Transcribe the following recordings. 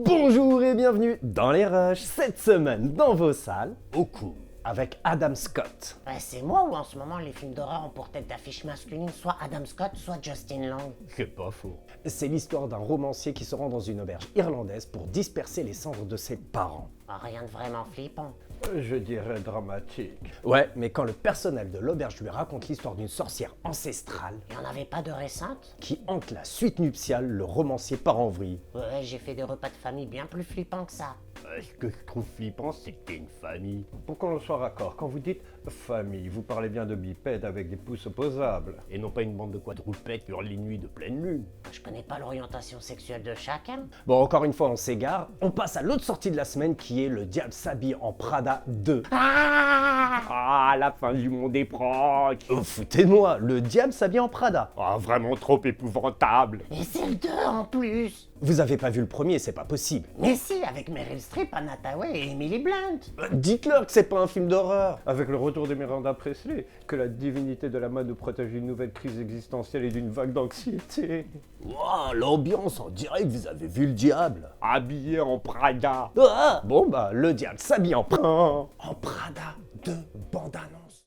Bonjour et bienvenue dans les Rushs, cette semaine dans vos salles, au cours, avec Adam Scott. C'est moi ou en ce moment les films d'horreur ont pour tête d'affiche masculine soit Adam Scott, soit Justin Long. C'est pas faux. C'est l'histoire d'un romancier qui se rend dans une auberge irlandaise pour disperser les cendres de ses parents. Rien de vraiment flippant. Je dirais dramatique. Ouais, mais quand le personnel de l'auberge lui raconte l'histoire d'une sorcière ancestrale Il n'y en avait pas de récente? qui hante la suite nuptiale, le romancier part en vrille. Ouais, j'ai fait des repas de famille bien plus flippants que ça. Ce que je trouve flippant, c'est que t'es une famille. Pour qu'on soit raccord, quand vous dites famille, vous parlez bien de bipèdes avec des pouces opposables. Et non pas une bande de quadrupèdes sur les nuits de pleine lune. Je connais pas l'orientation sexuelle de chacun. Bon, encore une fois, on s'égare. On passe à l'autre sortie de la semaine qui est Le Diable s'habille en Prada 2. Ah, la fin du monde est proche. Foutez-moi, Le Diable s'habille en Prada. Ah, vraiment trop épouvantable. Et c'est le 2 en plus. Vous avez pas vu le premier, c'est pas possible. Mais si, avec Meryl Streep, Anna Hathaway et Emily Blunt. Dites-leur que c'est pas un film d'horreur. Avec le retour de Miranda Presley, que la divinité de la mode nous protège d'une nouvelle crise existentielle et d'une vague d'anxiété. Wow, l'ambiance, on dirait que vous avez vu le diable. Habillé en Prada. Ah, bon bah, Le Diable s'habille en Prada. Ah. En Prada 2, bande-annonce.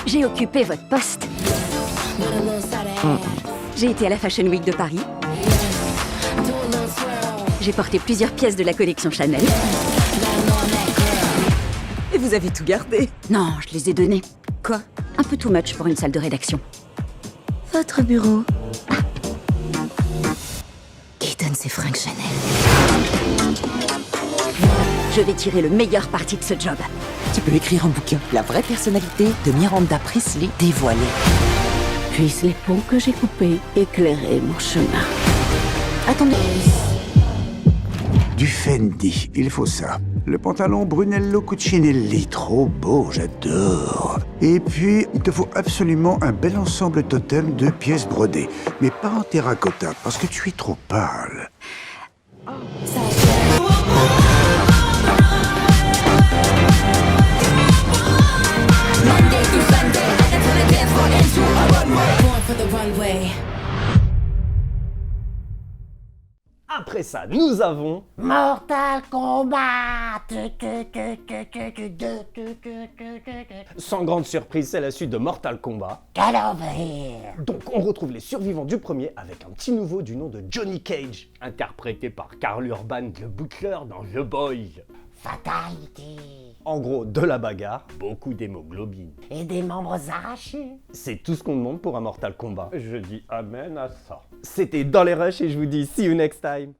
J'ai occupé votre poste. J'ai été à la Fashion Week de Paris. J'ai porté plusieurs pièces de la collection Chanel. Et vous avez tout gardé? Non, je les ai donnés. Quoi? Un peu too much pour une salle de rédaction. Votre bureau. Ah. Qui donne ces fringues Chanel? Je vais tirer le meilleur parti de ce job. Tu peux écrire un bouquin. La vraie personnalité de Miranda Presley dévoilée. Puissent les ponts que j'ai coupés éclairer mon chemin. Attendez. Du Fendi, il faut ça. Le pantalon Brunello Cucinelli, trop beau, j'adore. Et puis, il te faut absolument un bel ensemble totem de pièces brodées. Mais pas en terracotta, parce que tu es trop pâle. Après ça, nous avons... Mortal Kombat. Sans grande surprise, c'est la suite de Mortal Kombat. Quel envers. Donc on retrouve les survivants du premier avec un petit nouveau du nom de Johnny Cage. Interprété par Karl Urban The Butler dans The Boys. Fatality. En gros, de la bagarre. Beaucoup d'hémoglobine. Et des membres arrachés. C'est tout ce qu'on demande pour un Mortal Kombat. Je dis amen à ça. C'était Dans les Rushs et je vous dis see you next time.